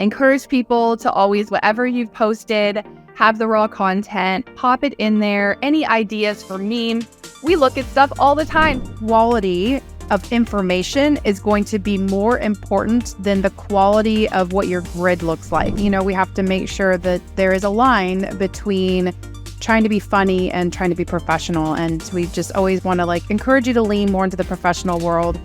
Encourage people to always, whatever you've posted, have the raw content, pop it in there. Any ideas for memes? We look at stuff all the time. Quality of information is going to be more important than the quality of what your grid looks like. We have to make sure that there is a line between trying to be funny and trying to be professional. And we just always want to encourage you to lean more into the professional world.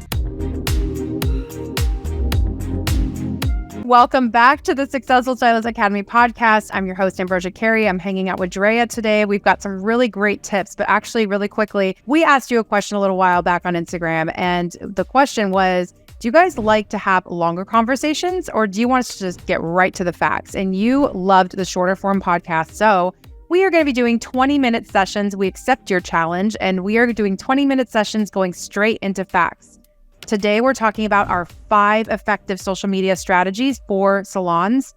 Welcome back to the Successful Stylist Academy podcast. I'm your host, Ambrosia Carey. I'm hanging out with Drea today. We've got some really great tips, but actually really quickly, we asked you a question a little while back on Instagram. And the question was, do you guys like to have longer conversations or do you want us to just get right to the facts? And you loved the shorter form podcast. So we are going to be doing 20-minute sessions. We accept your challenge and we are doing 20-minute sessions going straight into facts. Today, we're talking about our 5 effective social media strategies for salons,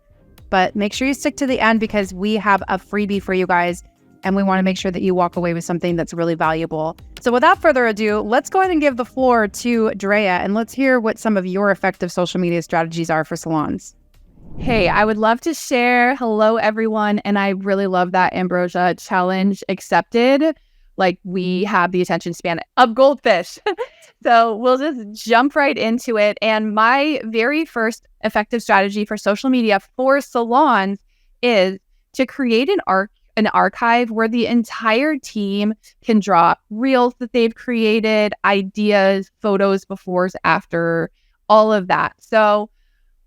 but make sure you stick to the end because we have a freebie for you guys and we want to make sure that you walk away with something that's really valuable. So without further ado, let's go ahead and give the floor to Drea and let's hear what some of your effective social media strategies are for salons. Hey, I would love to share. Hello, everyone. And I really love that Ambrosia challenge accepted. We have the attention span of goldfish. So we'll just jump right into it. And my very first effective strategy for social media for salons is to create an archive where the entire team can drop reels that they've created, ideas, photos, befores, after, all of that. So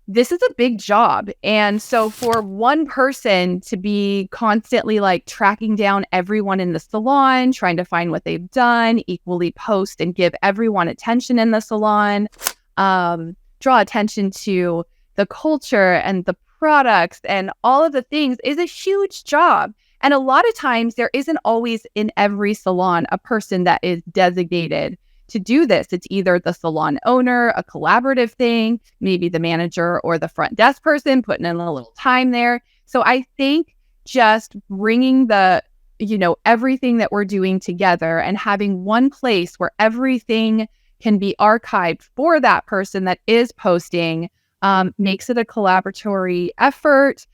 this is a big job. And so for one person to be constantly tracking down everyone in the salon, trying to find what they've done, equally post and give everyone attention in the salon, draw attention to the culture and the products and all of the things is a huge job. And a lot of times there isn't always in every salon a person that is designated to do this. It's either the salon owner, a collaborative thing, maybe the manager or the front desk person putting in a little time there. So I think just bringing everything that we're doing together and having one place where everything can be archived for that person that is posting makes it a collaboratory effort,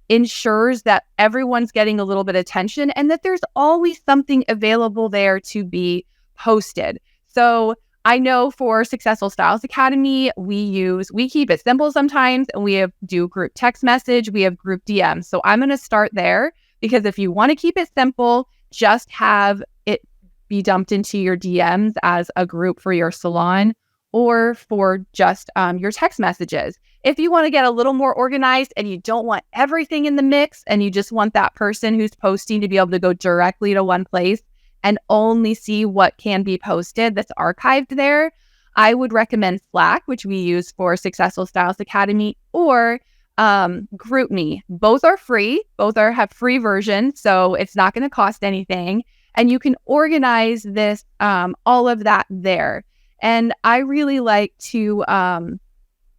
ensures that everyone's getting a little bit of attention and that there's always something available there to be posted. So I know for Successful Stylist Academy, we keep it simple sometimes and we do group text message, we have group DMs. So I'm going to start there because if you want to keep it simple, just have it be dumped into your DMs as a group for your salon or for just your text messages. If you want to get a little more organized and you don't want everything in the mix and you just want that person who's posting to be able to go directly to one place and only see what can be posted that's archived there, I would recommend Slack, which we use for Successful Stylist Academy, or GroupMe. Both are free. Both have free versions, so it's not going to cost anything. And you can organize this, all of that there. And I really like to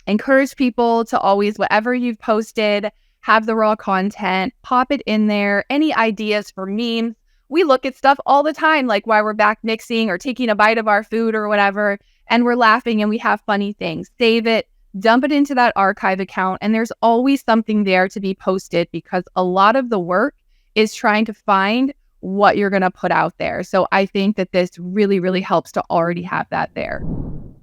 encourage people to always, whatever you've posted, have the raw content, pop it in there. Any ideas for memes? We look at stuff all the time, like while we're back mixing or taking a bite of our food or whatever, and we're laughing and we have funny things. Save it, dump it into that archive account, and there's always something there to be posted because a lot of the work is trying to find what you're going to put out there. So I think that this really, really helps to already have that there.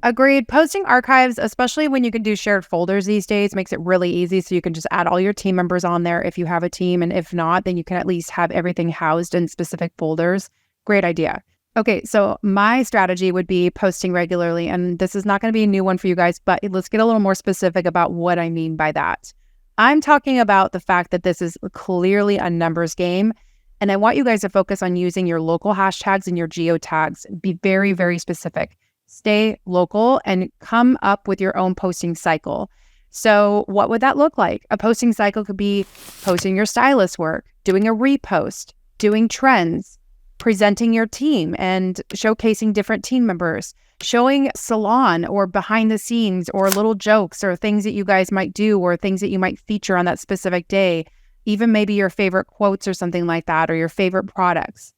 Agreed. Posting archives, especially when you can do shared folders these days, makes it really easy. So you can just add all your team members on there if you have a team. And if not, then you can at least have everything housed in specific folders. Great idea. Okay, so my strategy would be posting regularly. And this is not going to be a new one for you guys, but let's get a little more specific about what I mean by that. I'm talking about the fact that this is clearly a numbers game. And I want you guys to focus on using your local hashtags and your geo tags. Be very, very specific. Stay local and come up with your own posting cycle. So what would that look like? A posting cycle could be posting your stylist work, doing a repost, doing trends, presenting your team and showcasing different team members, showing salon or behind the scenes or little jokes or things that you guys might do or things that you might feature on that specific day, even maybe your favorite quotes or something like that, or your favorite products.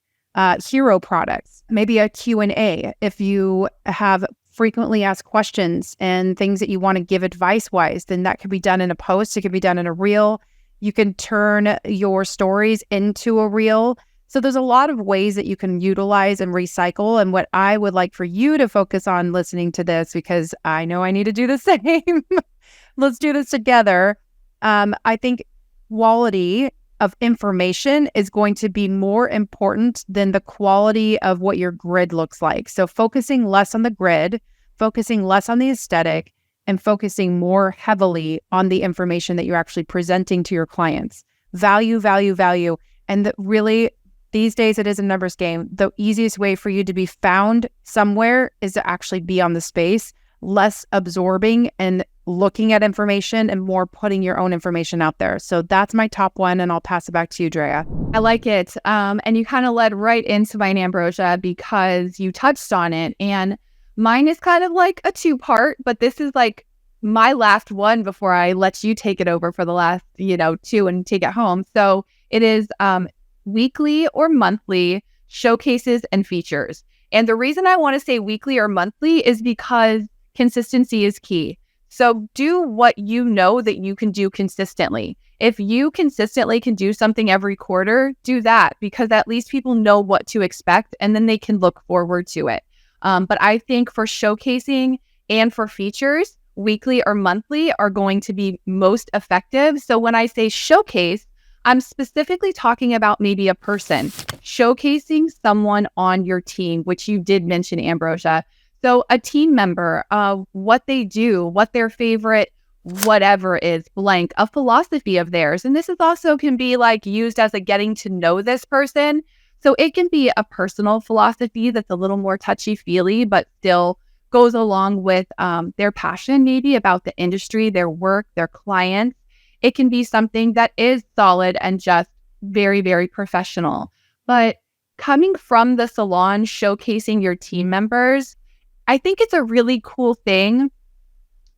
Hero products, maybe a Q&A. If you have frequently asked questions and things that you want to give advice wise, then that could be done in a post. It could be done in a reel. You can turn your stories into a reel. So there's a lot of ways that you can utilize and recycle. And what I would like for you to focus on listening to this, because I know I need to do the same. Let's do this together. I think quality of information is going to be more important than the quality of what your grid looks like. So focusing less on the grid, focusing less on the aesthetic, and focusing more heavily on the information that you're actually presenting to your clients. Value, value, value. And really, these days it is a numbers game. The easiest way for you to be found somewhere is to actually be on the space, less absorbing and looking at information and more putting your own information out there. So that's my top one, and I'll pass it back to you, Drea. I like it. And you kind of led right into mine, Ambrosia, because you touched on it. And mine is kind of like a two-part, but this is like my last one before I let you take it over for the last, two and take it home. So it is weekly or monthly showcases and features. And the reason I want to say weekly or monthly is because consistency is key. So do what you know that you can do consistently. If you consistently can do something every quarter, do that, because at least people know what to expect and then they can look forward to it. But I think for showcasing and for features, weekly or monthly are going to be most effective. So when I say showcase, I'm specifically talking about maybe a person, showcasing someone on your team, which you did mention, Ambrosia. So a team member, what they do, what their favorite whatever is blank, a philosophy of theirs. And this is also can be like used as a getting to know this person. So it can be a personal philosophy that's a little more touchy-feely, but still goes along with their passion maybe about the industry, their work, their clients. It can be something that is solid and just very, very professional. But coming from the salon, showcasing your team members, I think it's a really cool thing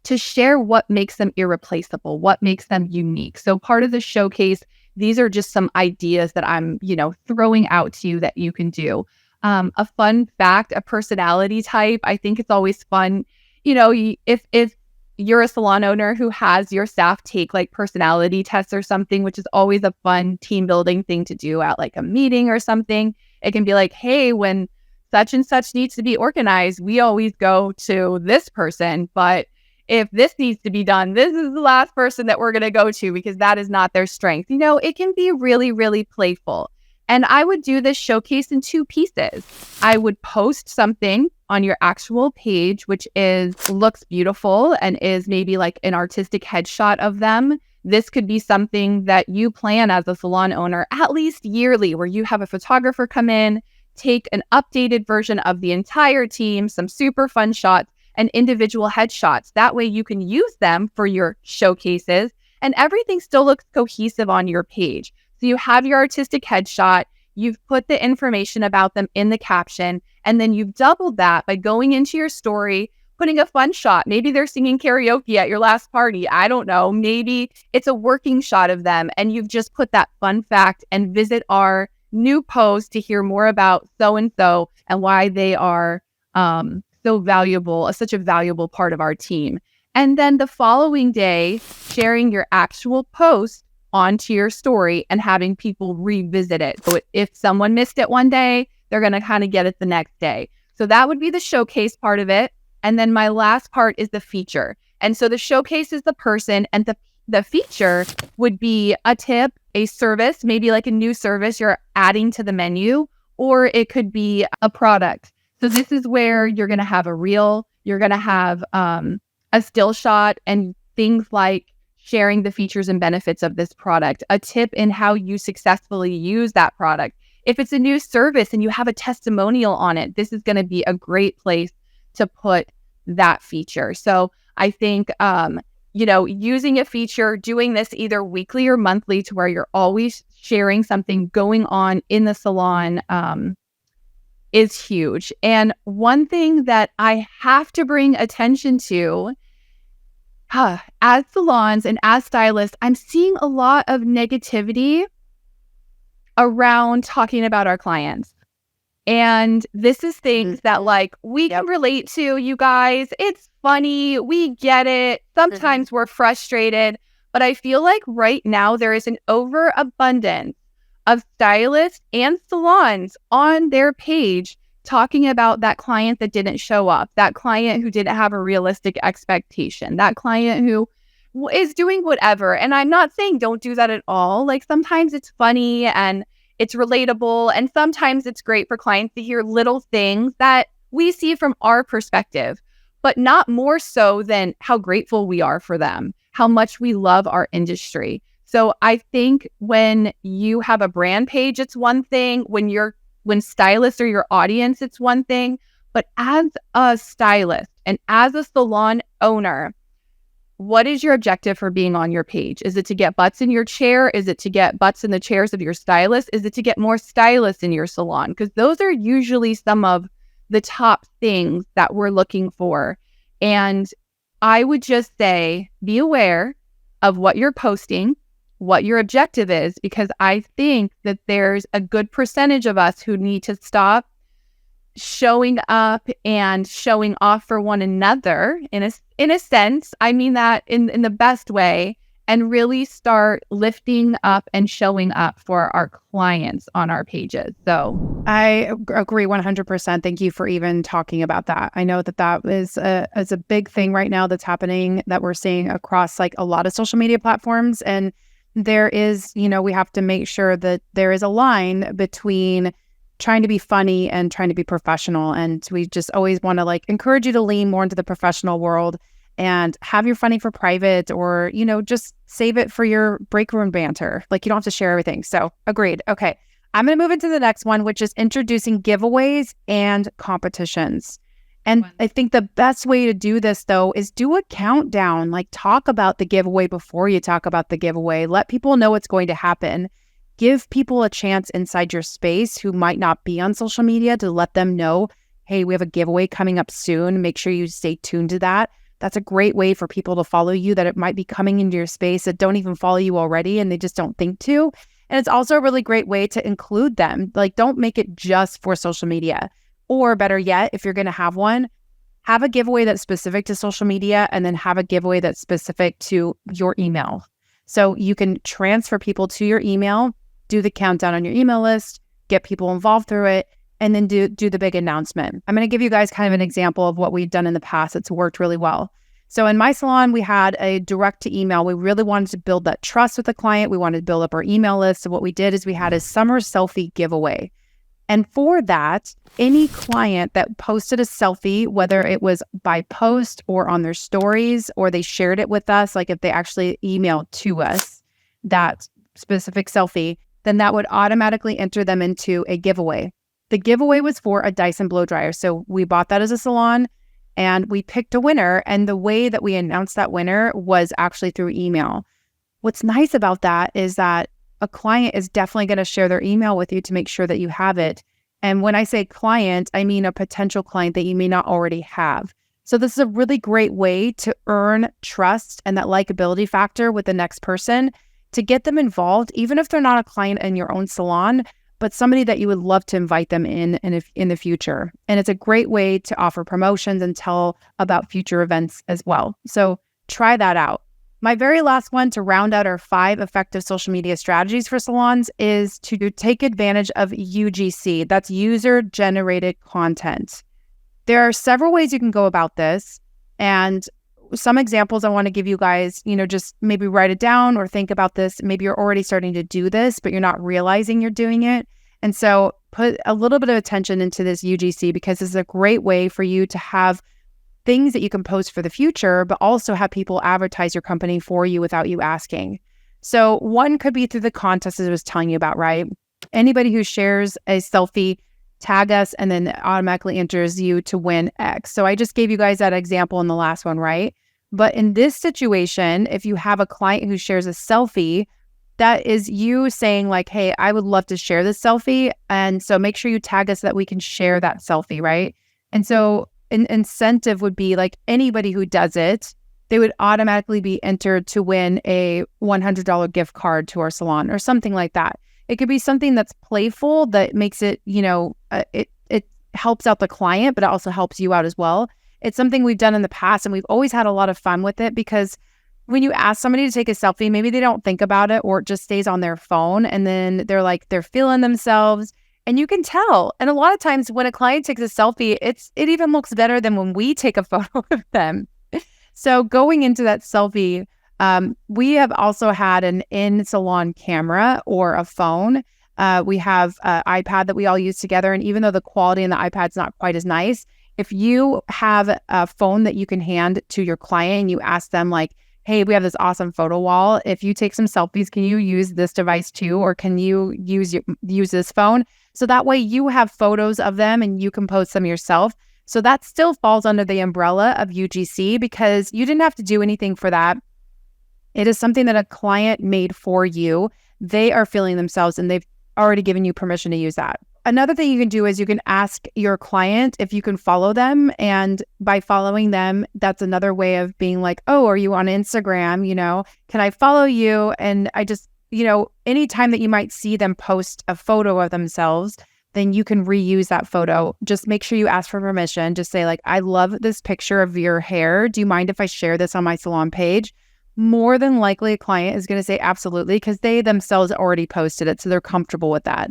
to share what makes them irreplaceable, what makes them unique. So part of the showcase, these are just some ideas that I'm, throwing out to you that you can do. A fun fact, a personality type, I think it's always fun. If you're a salon owner who has your staff take like personality tests or something, which is always a fun team building thing to do at like a meeting or something. It can be like, hey, when such and such needs to be organized, we always go to this person. But if this needs to be done, this is the last person that we're going to go to because that is not their strength. It can be really, really playful. And I would do this showcase in two pieces. I would post something on your actual page, which looks beautiful and is maybe like an artistic headshot of them. This could be something that you plan as a salon owner at least yearly, where you have a photographer come in, take an updated version of the entire team, some super fun shots, and individual headshots. That way you can use them for your showcases and everything still looks cohesive on your page. So you have your artistic headshot, you've put the information about them in the caption, and then you've doubled that by going into your story, putting a fun shot. Maybe they're singing karaoke at your last party. I don't know. Maybe it's a working shot of them and you've just put that fun fact and visit our new post to hear more about so-and-so and why they are so valuable, such a valuable part of our team. And then the following day, sharing your actual post onto your story and having people revisit it. So if someone missed it one day, they're going to kind of get it the next day. So that would be the showcase part of it. And then my last part is the feature. And so the showcase is the person, and the feature would be a tip, a service, maybe like a new service you're adding to the menu, or it could be a product. So this is where you're going to have a reel, you're going to have a still shot, and things like sharing the features and benefits of this product, a tip in how you successfully use that product. If it's a new service and you have a testimonial on it, this is going to be a great place to put that feature. So I think, using a feature, doing this either weekly or monthly to where you're always sharing something going on in the salon is huge. And one thing that I have to bring attention to, as salons and as stylists, I'm seeing a lot of negativity around talking about our clients. And this is things that like we can relate to, you guys. It's funny. We get it. Sometimes we're frustrated, but I feel like right now there is an overabundance of stylists and salons on their page talking about that client that didn't show up, that client who didn't have a realistic expectation, that client who is doing whatever. And I'm not saying don't do that at all. Like sometimes it's funny and it's relatable. And sometimes it's great for clients to hear little things that we see from our perspective, but not more so than how grateful we are for them, how much we love our industry. So I think when you have a brand page, it's one thing. When stylists are your audience, it's one thing. But as a stylist and as a salon owner, what is your objective for being on your page? Is it to get butts in your chair? Is it to get butts in the chairs of your stylist? Is it to get more stylists in your salon? Because those are usually some of the top things that we're looking for. And I would just say, be aware of what you're posting, what your objective is, because I think that there's a good percentage of us who need to stop showing up and showing off for one another in a sense. I mean that in the best way, and really start lifting up and showing up for our clients on our pages. So I agree 100%. Thank you for even talking about that. I know that is a big thing right now that's happening, that we're seeing across like a lot of social media platforms. And there is, we have to make sure that there is a line between trying to be funny and trying to be professional. And we just always want to like encourage you to lean more into the professional world and have your funny for private, or, just save it for your break room banter. Like you don't have to share everything. So agreed. Okay. I'm going to move into the next one, which is introducing giveaways and competitions. And I think the best way to do this, though, is do a countdown. Like talk about the giveaway before you talk about the giveaway. Let people know what's going to happen. Give people a chance inside your space who might not be on social media to let them know, hey, we have a giveaway coming up soon. Make sure you stay tuned to that. That's a great way for people to follow you that it might be coming into your space that don't even follow you already and they just don't think to. And it's also a really great way to include them. Like don't make it just for social media. Or better yet, if you're going to have one, have a giveaway that's specific to social media and then have a giveaway that's specific to your email. So you can transfer people to your email, do the countdown on your email list, get people involved through it, and then do the big announcement. I'm going to give you guys kind of an example of what we've done in the past. It's worked really well. So in my salon, we had a direct to email. We really wanted to build that trust with the client. We wanted to build up our email list. So what we did is we had a summer selfie giveaway. And for that, any client that posted a selfie, whether it was by post or on their stories, or they shared it with us, like if they actually emailed to us that specific selfie, then that would automatically enter them into a giveaway. The giveaway was for a Dyson blow dryer. So we bought that as a salon and we picked a winner. And the way that we announced that winner was actually through email. What's nice about that is that a client is definitely going to share their email with you to make sure that you have it. And when I say client, I mean a potential client that you may not already have. So this is a really great way to earn trust and that likability factor with the next person, to get them involved, even if they're not a client in your own salon, but somebody that you would love to invite them in the future. And it's a great way to offer promotions and tell about future events as well. So try that out. My very last one to round out our 5 effective social media strategies for salons is to take advantage of UGC. That's user-generated content. There are several ways you can go about this. And some examples I want to give you guys, just maybe write it down or think about this. Maybe you're already starting to do this, but you're not realizing you're doing it. And so put a little bit of attention into this UGC, because this is a great way for you to have things that you can post for the future, but also have people advertise your company for you without you asking. So one could be through the contest as I was telling you about, right? Anybody who shares a selfie, tag us, and then automatically enters you to win X. So I just gave you guys that example in the last one, right? But in this situation, if you have a client who shares a selfie, that is you saying like, hey, I would love to share this selfie. And so make sure you tag us so that we can share that selfie, right? And so an incentive would be like anybody who does it, they would automatically be entered to win a $100 gift card to our salon or something like that. It could be something that's playful that makes it, it helps out the client, but it also helps you out as well. It's something we've done in the past, and we've always had a lot of fun with it, because when you ask somebody to take a selfie, maybe they don't think about it, or it just stays on their phone, and then they're feeling themselves, and you can tell. And a lot of times when a client takes a selfie, it even looks better than when we take a photo of them. So going into that selfie, we have also had an in-salon camera or a phone. We have an iPad that we all use together. And even though the quality in the iPad's not quite as nice, if you have a phone that you can hand to your client and you ask them like, hey, we have this awesome photo wall. If you take some selfies, can you use this device too? Or can you use this phone? So that way you have photos of them and you can post them yourself. So that still falls under the umbrella of UGC, because you didn't have to do anything for that. It is something that a client made for you. They are feeling themselves and they've already given you permission to use that. Another thing you can do is you can ask your client if you can follow them. And by following them, that's another way of being like, oh, are you on Instagram? Can I follow you? And I just, anytime that you might see them post a photo of themselves, then you can reuse that photo. Just make sure you ask for permission. Just say like, I love this picture of your hair. Do you mind if I share this on my salon page? More than likely a client is going to say absolutely, because they themselves already posted it. So they're comfortable with that.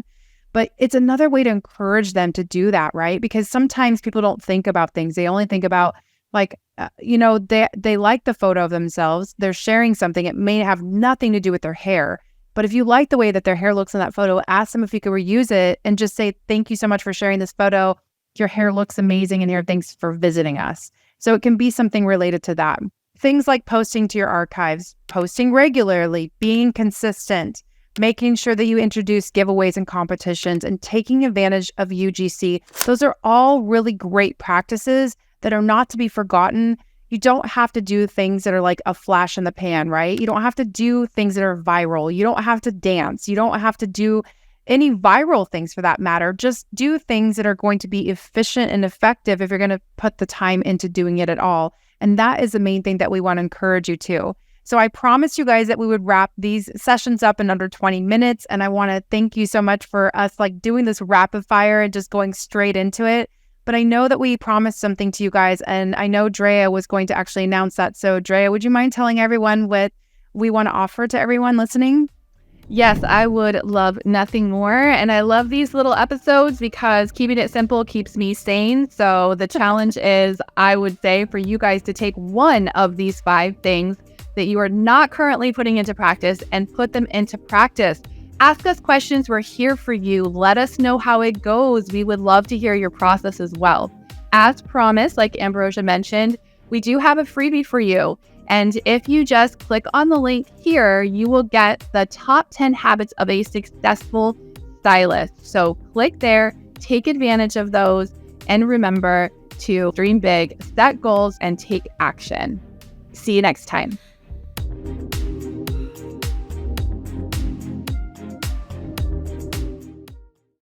But it's another way to encourage them to do that, right? Because sometimes people don't think about things. They only think about like, they like the photo of themselves. They're sharing something. It may have nothing to do with their hair. But if you like the way that their hair looks in that photo, ask them if you could reuse it and just say, thank you so much for sharing this photo. Your hair looks amazing in here. Thanks for visiting us. So it can be something related to that. Things like posting to your archives, posting regularly, being consistent, making sure that you introduce giveaways and competitions, and taking advantage of UGC. Those are all really great practices that are not to be forgotten. You don't have to do things that are like a flash in the pan, right? You don't have to do things that are viral. You don't have to dance. You don't have to do any viral things for that matter. Just do things that are going to be efficient and effective if you're going to put the time into doing it at all. And that is the main thing that we want to encourage you to. So I promised you guys that we would wrap these sessions up in under 20 minutes. And I want to thank you so much for us like doing this rapid fire and just going straight into it. But I know that we promised something to you guys, and I know Drea was going to actually announce that. So Drea, would you mind telling everyone what we want to offer to everyone listening? Yes, I would love nothing more. And I love these little episodes because keeping it simple keeps me sane. So the challenge is, I would say, for you guys to take one of these 5 things that you are not currently putting into practice and put them into practice. Ask us questions. We're here for you. Let us know how it goes. We would love to hear your process as well. As promised, like Ambrosia mentioned, we do have a freebie for you. And if you just click on the link here, you will get the top 10 habits of a successful stylist. So click there, take advantage of those, and remember to dream big, set goals, and take action. See you next time.